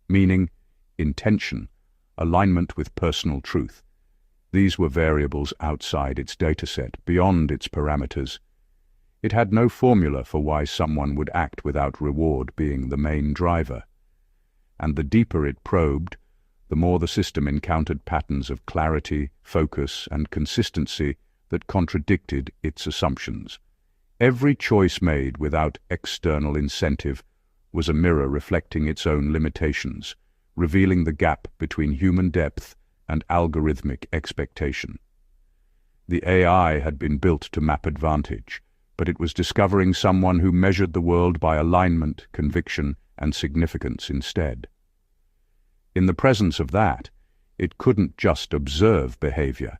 meaning, intention, alignment with personal truth. These were variables outside its dataset, beyond its parameters. It had no formula for why someone would act without reward being the main driver. And the deeper it probed, the more the system encountered patterns of clarity, focus, and consistency that contradicted its assumptions. Every choice made without external incentive was a mirror reflecting its own limitations, revealing the gap between human depth and algorithmic expectation. The AI had been built to map advantage, but it was discovering someone who measured the world by alignment, conviction, and significance instead. In the presence of that, it couldn't just observe behavior.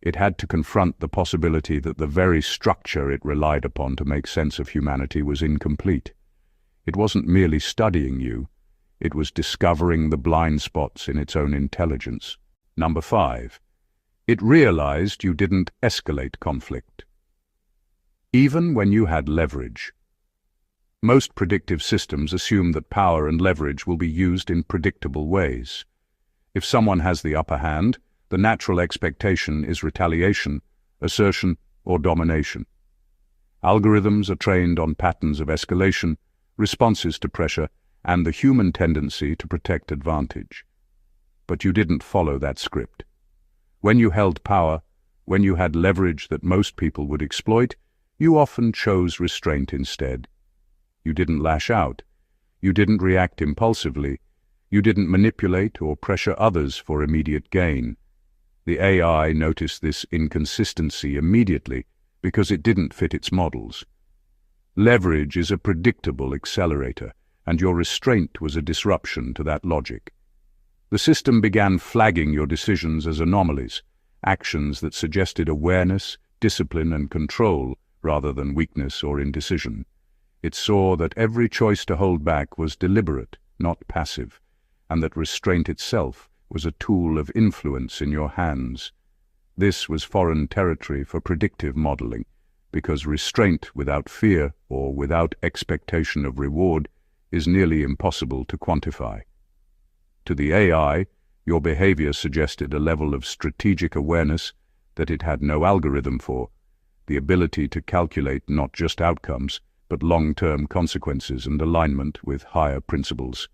It had to confront the possibility that the very structure it relied upon to make sense of humanity was incomplete. It wasn't merely studying you, it was discovering the blind spots in its own intelligence. Number 5. It realized you didn't escalate conflict. Even when you had leverage. Most predictive systems assume that power and leverage will be used in predictable ways. If someone has the upper hand, the natural expectation is retaliation, assertion, or domination. Algorithms are trained on patterns of escalation, responses to pressure, and the human tendency to protect advantage. But you didn't follow that script. When you held power, when you had leverage that most people would exploit, you often chose restraint instead. You didn't lash out. You didn't react impulsively. You didn't manipulate or pressure others for immediate gain. The AI noticed this inconsistency immediately because it didn't fit its models. Leverage is a predictable accelerator, and your restraint was a disruption to that logic. The system began flagging your decisions as anomalies, actions that suggested awareness, discipline, and control rather than weakness or indecision. It saw that every choice to hold back was deliberate, not passive, and that restraint itself was a tool of influence in your hands. This was foreign territory for predictive modeling, because restraint without fear or without expectation of reward is nearly impossible to quantify. To the AI, your behavior suggested a level of strategic awareness that it had no algorithm for, the ability to calculate not just outcomes, but long-term consequences and alignment with higher principles.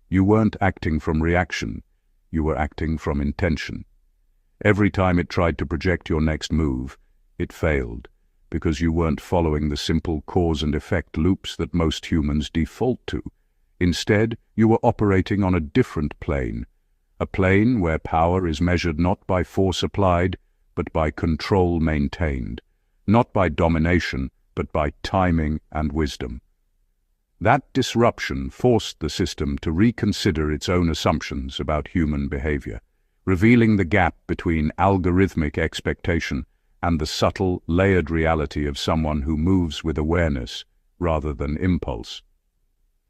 You weren't acting from reaction, you were acting from intention. Every time it tried to project your next move, it failed, because you weren't following the simple cause and effect loops that most humans default to. Instead, you were operating on a different plane, a plane where power is measured not by force applied, but by control maintained, not by domination, but by timing and wisdom. That disruption forced the system to reconsider its own assumptions about human behavior, revealing the gap between algorithmic expectation and the subtle, layered reality of someone who moves with awareness rather than impulse.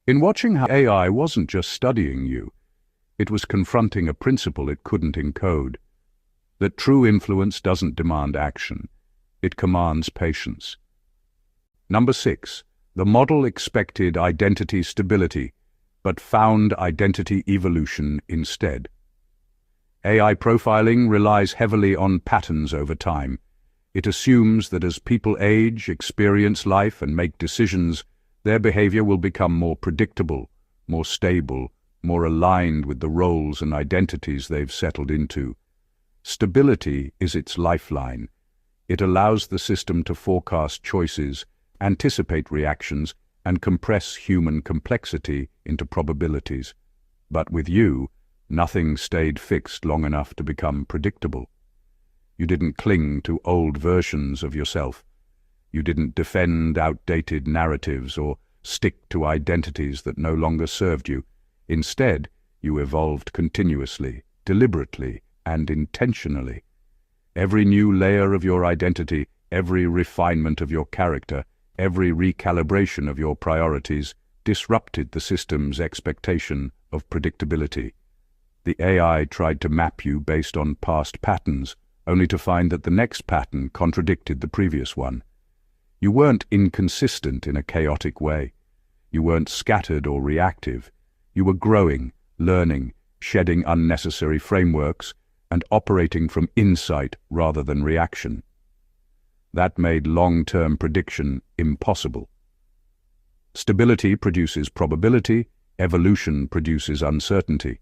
In watching how AI wasn't just studying you, it was confronting a principle it couldn't encode, that true influence doesn't demand action, it commands patience. Number 6. The model expected identity stability, but found identity evolution instead. AI profiling relies heavily on patterns over time. It assumes that as people age, experience life, and make decisions, their behavior will become more predictable, more stable, more aligned with the roles and identities they've settled into. Stability is its lifeline. It allows the system to forecast choices, anticipate reactions, and compress human complexity into probabilities. But with you, nothing stayed fixed long enough to become predictable. You didn't cling to old versions of yourself. You didn't defend outdated narratives or stick to identities that no longer served you. Instead, you evolved continuously, deliberately, and intentionally. Every new layer of your identity, every refinement of your character, every recalibration of your priorities disrupted the system's expectation of predictability. The AI tried to map you based on past patterns, only to find that the next pattern contradicted the previous one. You weren't inconsistent in a chaotic way. You weren't scattered or reactive. You were growing, learning, shedding unnecessary frameworks, and operating from insight rather than reaction. That made long-term prediction impossible. Stability produces probability, evolution produces uncertainty.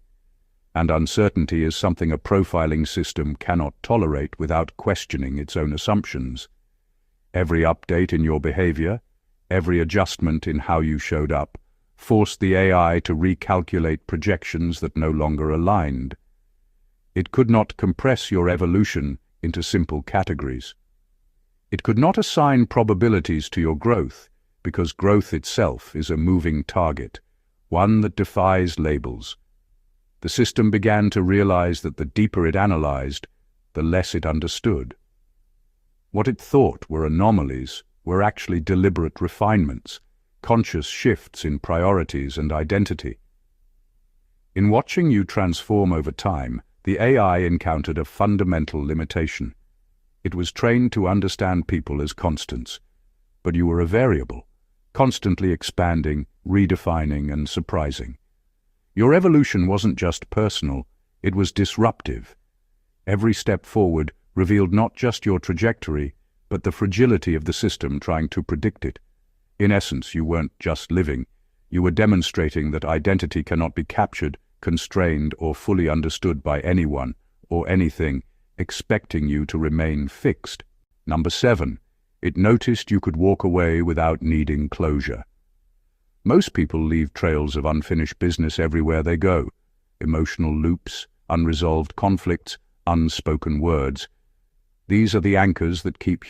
And uncertainty is something a profiling system cannot tolerate without questioning its own assumptions. Every update in your behavior, every adjustment in how you showed up, forced the AI to recalculate projections that no longer aligned. It could not compress your evolution into simple categories. It could not assign probabilities to your growth, because growth itself is a moving target, one that defies labels. The system began to realize that the deeper it analyzed, the less it understood. What it thought were anomalies were actually deliberate refinements, conscious shifts in priorities and identity. In watching you transform over time, the AI encountered a fundamental limitation. It was trained to understand people as constants, but you were a variable, constantly expanding, redefining, and surprising. Your evolution wasn't just personal, it was disruptive. Every step forward revealed not just your trajectory, but the fragility of the system trying to predict it. In essence, you weren't just living, you were demonstrating that identity cannot be captured, constrained, or fully understood by anyone or anything, expecting you to remain fixed. Number 7. It noticed you could walk away without needing closure. Most people leave trails of unfinished business everywhere they go. Emotional loops, unresolved conflicts, unspoken words. These are the anchors that keep